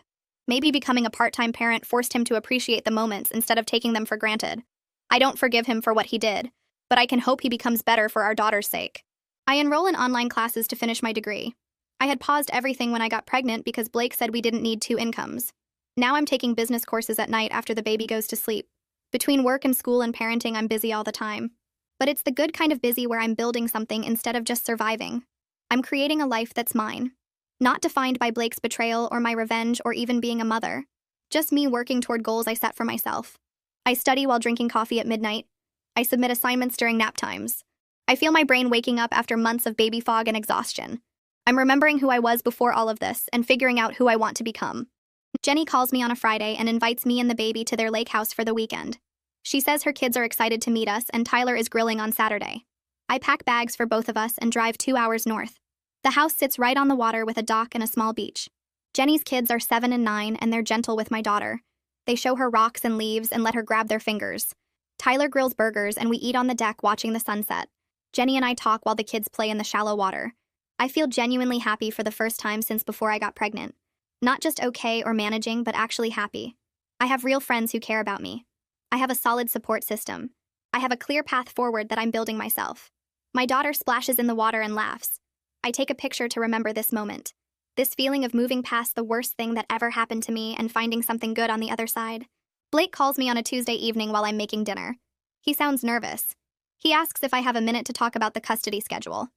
Maybe becoming a part-time parent forced him to appreciate the moments instead of taking them for granted. I don't forgive him for what he did, but I can hope he becomes better for our daughter's sake. I enroll in online classes to finish my degree. I had paused everything when I got pregnant because Blake said we didn't need 2 incomes. Now I'm taking business courses at night after the baby goes to sleep. Between work and school and parenting, I'm busy all the time. But it's the good kind of busy where I'm building something instead of just surviving. I'm creating a life that's mine. Not defined by Blake's betrayal or my revenge or even being a mother. Just me working toward goals I set for myself. I study while drinking coffee at midnight. I submit assignments during nap times. I feel my brain waking up after months of baby fog and exhaustion. I'm remembering who I was before all of this and figuring out who I want to become. Jenny calls me on a Friday and invites me and the baby to their lake house for the weekend. She says her kids are excited to meet us and Tyler is grilling on Saturday. I pack bags for both of us and drive 2 hours north. The house sits right on the water with a dock and a small beach. Jenny's kids are 7 and 9 and they're gentle with my daughter. They show her rocks and leaves and let her grab their fingers. Tyler grills burgers and we eat on the deck watching the sunset. Jenny and I talk while the kids play in the shallow water. I feel genuinely happy for the first time since before I got pregnant. Not just okay or managing, but actually happy. I have real friends who care about me. I have a solid support system. I have a clear path forward that I'm building myself. My daughter splashes in the water and laughs. I take a picture to remember this moment. This feeling of moving past the worst thing that ever happened to me and finding something good on the other side. Blake calls me on a Tuesday evening while I'm making dinner. He sounds nervous. He asks if I have a minute to talk about the custody schedule.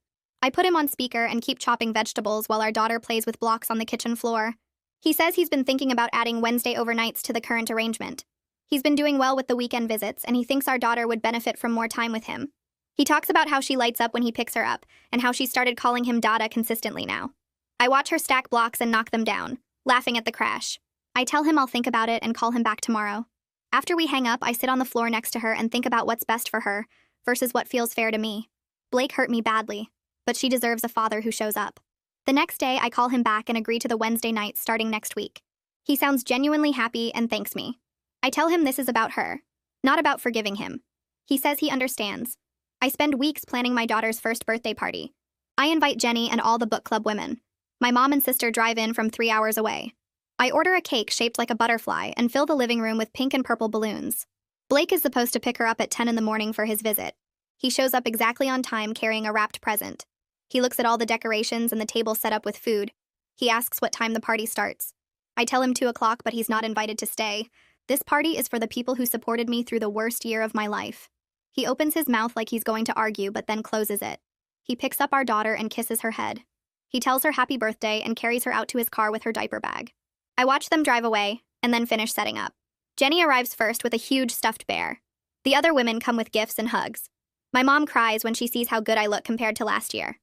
I put him on speaker and keep chopping vegetables while our daughter plays with blocks on the kitchen floor. He says he's been thinking about adding Wednesday overnights to the current arrangement. He's been doing well with the weekend visits, and he thinks our daughter would benefit from more time with him. He talks about how she lights up when he picks her up, and how she started calling him Dada consistently now. I watch her stack blocks and knock them down, laughing at the crash. I tell him I'll think about it and call him back tomorrow. After we hang up, I sit on the floor next to her and think about what's best for her versus what feels fair to me. Blake hurt me badly, but she deserves a father who shows up. The next day, I call him back and agree to the Wednesday night starting next week. He sounds genuinely happy and thanks me. I tell him this is about her, not about forgiving him. He says he understands. I spend weeks planning my daughter's first birthday party. I invite Jenny and all the book club women. My mom and sister drive in from 3 hours away. I order a cake shaped like a butterfly and fill the living room with pink and purple balloons. Blake is supposed to pick her up at 10 in the morning for his visit. He shows up exactly on time carrying a wrapped present. He looks at all the decorations and the table set up with food. He asks what time the party starts. I tell him 2 o'clock, but he's not invited to stay. This party is for the people who supported me through the worst year of my life. He opens his mouth like he's going to argue, but then closes it. He picks up our daughter and kisses her head. He tells her happy birthday and carries her out to his car with her diaper bag. I watch them drive away, and then finish setting up. Jenny arrives first with a huge stuffed bear. The other women come with gifts and hugs. My mom cries when she sees how good I look compared to last year.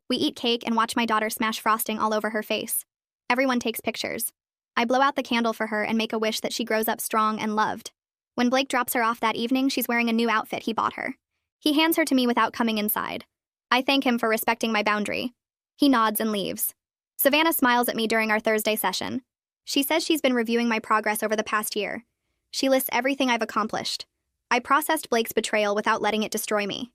We eat cake and watch my daughter smash frosting all over her face. Everyone takes pictures. I blow out the candle for her and make a wish that she grows up strong and loved. When Blake drops her off that evening, she's wearing a new outfit he bought her. He hands her to me without coming inside. I thank him for respecting my boundary. He nods and leaves. Savannah smiles at me during our Thursday session. She says she's been reviewing my progress over the past year. She lists everything I've accomplished. I processed Blake's betrayal without letting it destroy me.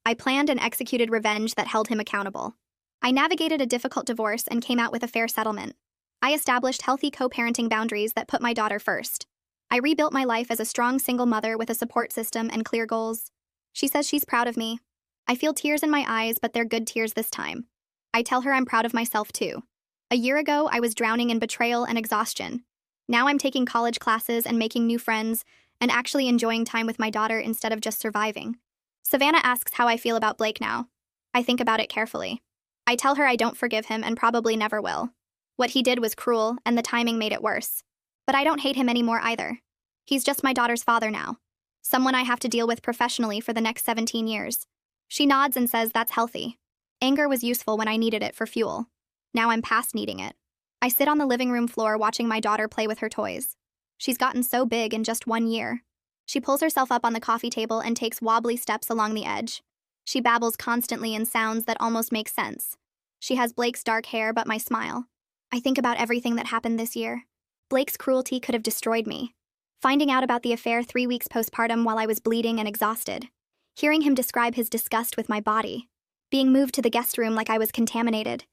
I planned and executed revenge that held him accountable. I navigated a difficult divorce and came out with a fair settlement. I established healthy co-parenting boundaries that put my daughter first. I rebuilt my life as a strong single mother with a support system and clear goals. She says she's proud of me. I feel tears in my eyes, but they're good tears this time. I tell her I'm proud of myself too. A year ago, I was drowning in betrayal and exhaustion. Now I'm taking college classes and making new friends and actually enjoying time with my daughter instead of just surviving. Savannah asks how I feel about Blake now. I think about it carefully. I tell her I don't forgive him and probably never will. What he did was cruel, and the timing made it worse. But I don't hate him anymore either. He's just my daughter's father now. Someone I have to deal with professionally for the next 17 years. She nods and says that's healthy. Anger was useful when I needed it for fuel. Now I'm past needing it. I sit on the living room floor watching my daughter play with her toys. She's gotten so big in just 1 year. She pulls herself up on the coffee table and takes wobbly steps along the edge. She babbles constantly in sounds that almost make sense. She has Blake's dark hair but my smile. I think about everything that happened this year. Blake's cruelty could have destroyed me. Finding out about the affair 3 weeks postpartum while I was bleeding and exhausted. Hearing him describe his disgust with my body. Being moved to the guest room like I was contaminated.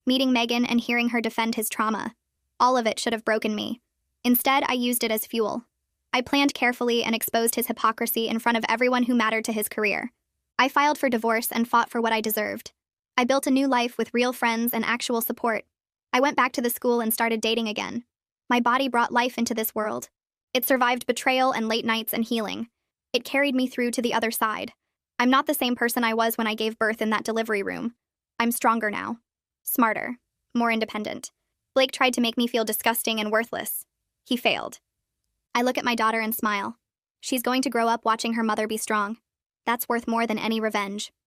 Meeting Megan and hearing her defend his trauma. All of it should have broken me. Instead, I used it as fuel. I planned carefully and exposed his hypocrisy in front of everyone who mattered to his career. I filed for divorce and fought for what I deserved. I built a new life with real friends and actual support. I went back to the school and started dating again. My body brought life into this world. It survived betrayal and late nights and healing. It carried me through to the other side. I'm not the same person I was when I gave birth in that delivery room. I'm stronger now. Smarter. More independent. Blake tried to make me feel disgusting and worthless. He failed. I look at my daughter and smile. She's going to grow up watching her mother be strong. That's worth more than any revenge.